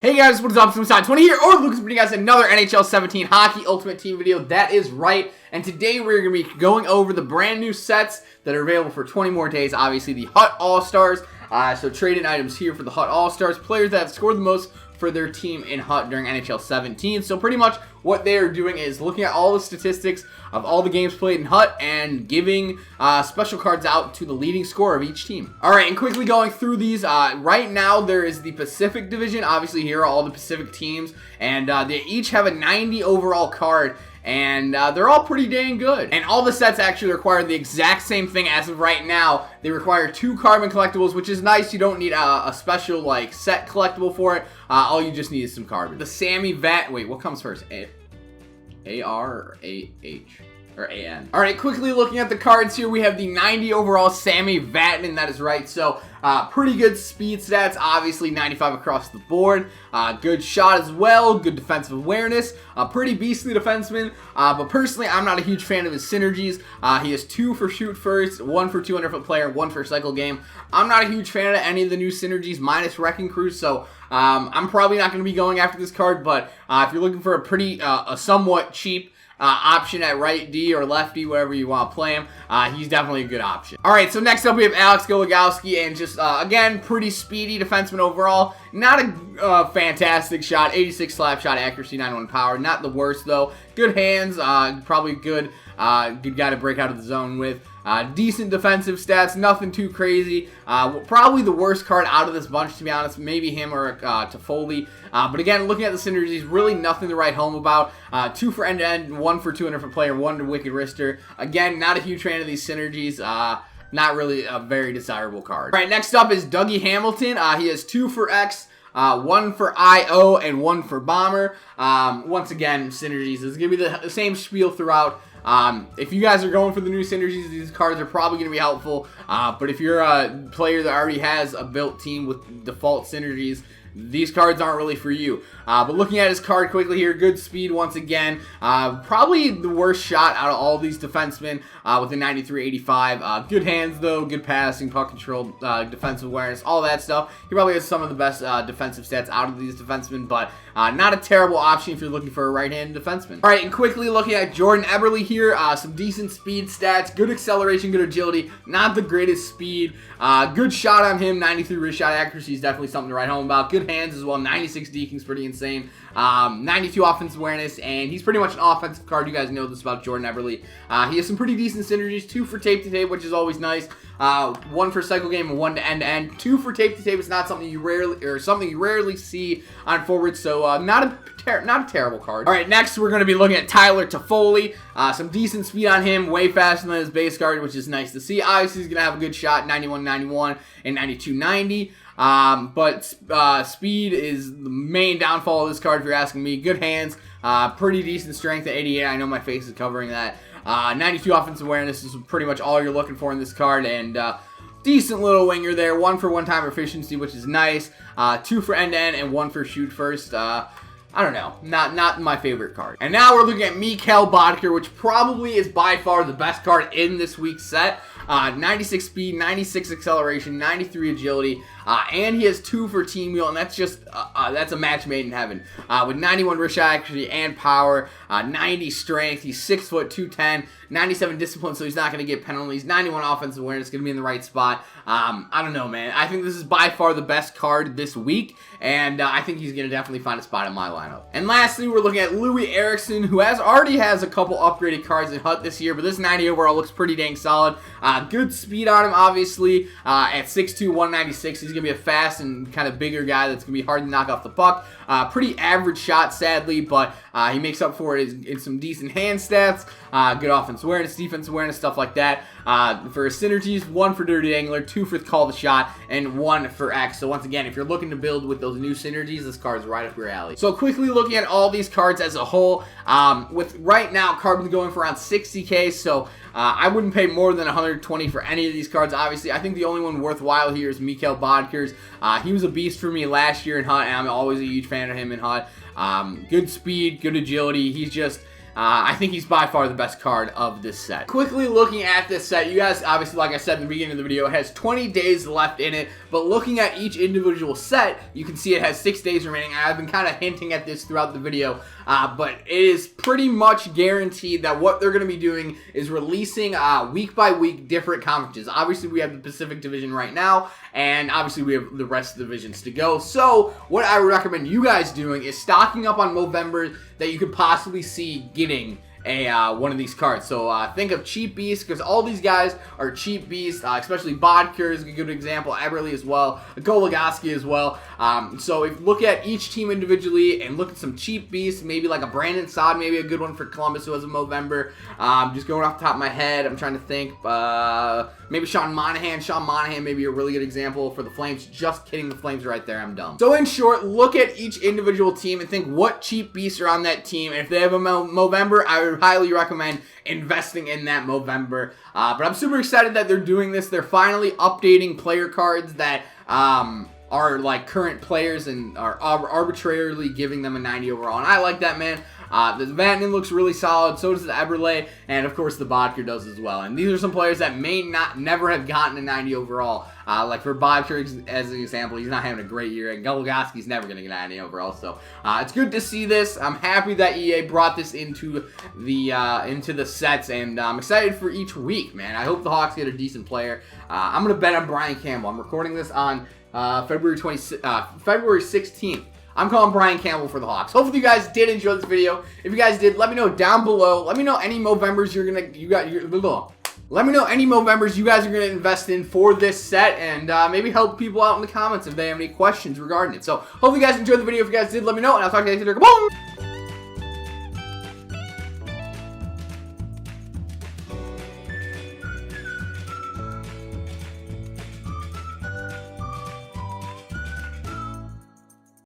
Hey guys, what is up? It's 20 here, or Lucas bringing you guys another NHL 17 Hockey Ultimate Team video. That is right, and today we're going to be going over the brand new sets that are available for 20 more days. Obviously, the Hut All-Stars, so trade-in items here for the Hut All-Stars, players that have scored the most for their team in Hut during NHL 17. So pretty much what they are doing is looking at all the statistics of all the games played in Hut and giving special cards out to the leading scorer of each team. Alright, and quickly going through these, right now there is the Pacific Division. Obviously here are all the Pacific teams, and they each have a 90 overall card. And they're all pretty dang good. And all the sets actually require the exact same thing as of right now. They require 2 carbon collectibles, which is nice. You don't need a special like set collectible for it. All you just need is some carbon. The Sammy Vat. Wait, what comes first? A-R or A-H? Or A-N. Alright, quickly looking at the cards here, we have the 90 overall Sammy Vatanen, that is right. So, pretty good speed stats, obviously 95 across the board. Good shot as well, good defensive awareness, pretty beastly defenseman. But personally, I'm not a huge fan of his synergies. He has 2 for shoot first, 1 for 200-foot player, 1 for cycle game. I'm not a huge fan of any of the new synergies, minus Wrecking Crew, so I'm probably not going to be going after this card. But if you're looking for a pretty, a somewhat cheap option at right D or left D, whatever you want to play him, he's definitely a good option. Alright, so next up we have Alex Goligoski, and just, again, pretty speedy defenseman overall. Not a fantastic shot, 86 slap shot accuracy, 91 power, not the worst though. Good hands, probably good guy to break out of the zone with. Decent defensive stats, nothing too crazy. Probably the worst card out of this bunch, to be honest. Maybe him or Toffoli. But again, looking at the synergies, really nothing to write home about. 2 for end-to-end, 1 for 200-foot player, 1 to Wicked Wrister. Again, not a huge fan of these synergies. Not really a very desirable card. All right, next up is Dougie Hamilton. He has 2 for X. 1 for IO and 1 for Bomber. Once again, synergies. It's going to be the same spiel throughout. If you guys are going for the new synergies, these cards are probably going to be helpful. But if you're a player that already has a built team with default synergies, these cards aren't really for you. But looking at his card quickly here, good speed once again. Probably the worst shot out of all these defensemen with a 93-85. Good hands though, good passing, puck control, defensive awareness, all that stuff. He probably has some of the best defensive stats out of these defensemen, but not a terrible option if you're looking for a right-handed defenseman. All right, and quickly looking at Jordan Eberle here, some decent speed stats, good acceleration, good agility, not the greatest speed. Good shot on him, 93 wrist shot accuracy is definitely something to write home about. Good hands as well, 96 deking's pretty insane. 92 offensive awareness, and he's pretty much an offensive card. You guys know this about Jordan Eberle. He has some pretty decent synergies, 2 for tape to tape, which is always nice. 1 for cycle game and 1 to end to end. 2 for tape to tape is not something you rarely see on forwards, so not a terrible card. All right, next we're going to be looking at Tyler Toffoli. Some decent speed on him, way faster than his base card, which is nice to see. Obviously, he's going to have a good shot, 91-91 and 92-90. But speed is the main downfall of this card, if you're asking me. Good hands, pretty decent strength at 88. I know my face is covering that. 92 offensive awareness is pretty much all you're looking for in this card, and decent little winger there. 1 for one-time efficiency, which is nice. 2 for end-to-end and 1 for shoot first. I don't know, not my favorite card. And now we're looking at Mikhail Bodker, which probably is by far the best card in this week's set. 96 speed, 96 acceleration, 93 agility, and he has 2 for team wheel, and that's just that's a match made in heaven. With 91 wrist shot accuracy and power, 90 strength, he's 6 foot 210, 97 discipline, so he's not going to get penalties. 91 offensive awareness, going to be in the right spot. I don't know, man. I think this is by far the best card this week, and I think he's going to definitely find a spot in my lineup. And lastly, we're looking at Louis Eriksson, who already has a couple upgraded cards in Hut this year, but this 90 overall looks pretty dang solid. Good speed on him, obviously. At 6'2", 196, he's going to be a fast and kind of bigger guy that's going to be hard to knock off the puck. Pretty average shot, sadly, but he makes up for it in some decent hand stats. Good offense awareness, defense awareness, stuff like that. For his synergies, 1 for Dirty Angler, 2 for Call the Shot, and 1 for X. So once again, if you're looking to build with those new synergies, this card's right up your alley. So quickly looking at all these cards as a whole, with right now carbon going for around 60k, so I wouldn't pay more than 120 for any of these cards. Obviously, I think the only one worthwhile here is Mikhail Bodker's. He was a beast for me last year in Hut, and I'm always a huge fan of him in Hut. Good speed, good agility. He's just I think he's by far the best card of this set. Quickly looking at this set, you guys, obviously, like I said in the beginning of the video, it has 20 days left in it, but looking at each individual set, you can see it has 6 days remaining. I've been kind of hinting at this throughout the video, but it is pretty much guaranteed that what they're going to be doing is releasing week by week different conferences. Obviously, we have the Pacific Division right now, and obviously we have the rest of the divisions to go. So what I would recommend you guys doing is stocking up on Movember that you could possibly see getting a one of these cards. So think of cheap beasts, because all these guys are cheap beasts, especially Bodker is a good example, Eberle as well, Goligoski as well. So if you look at each team individually and look at some cheap beasts, maybe like a Brandon Saad, maybe a good one for Columbus who has a Movember. Just going off the top of my head, I'm trying to think. Maybe Sean Monahan. Sean Monahan may be a really good example for the Flames. Just kidding, the Flames are right there. I'm dumb. So in short, look at each individual team and think what cheap beasts are on that team. And if they have a Movember, I would highly recommend investing in that Movember. But I'm super excited that they're doing this. They're finally updating player cards that are like current players and are arbitrarily giving them a 90 overall. And I like that, man. The Vatanen looks really solid, so does the Eberle, and of course the Bodker does as well. And these are some players that may never have gotten a 90 overall. Like for Bodker, as an example, he's not having a great year, and Goligoski's never going to get a 90 overall. So it's good to see this. I'm happy that EA brought this into the sets, and I'm excited for each week, man. I hope the Hawks get a decent player. I'm going to bet on Brian Campbell. I'm recording this on February 16th. I'm calling Brian Campbell for the Hawks. Hopefully you guys did enjoy this video. If you guys did, let me know down below. Let me know any Movembers let me know any Movembers you guys are gonna invest in for this set, and maybe help people out in the comments if they have any questions regarding it. So hopefully you guys enjoyed the video. If you guys did, let me know, and I'll talk to you guys later. Come on!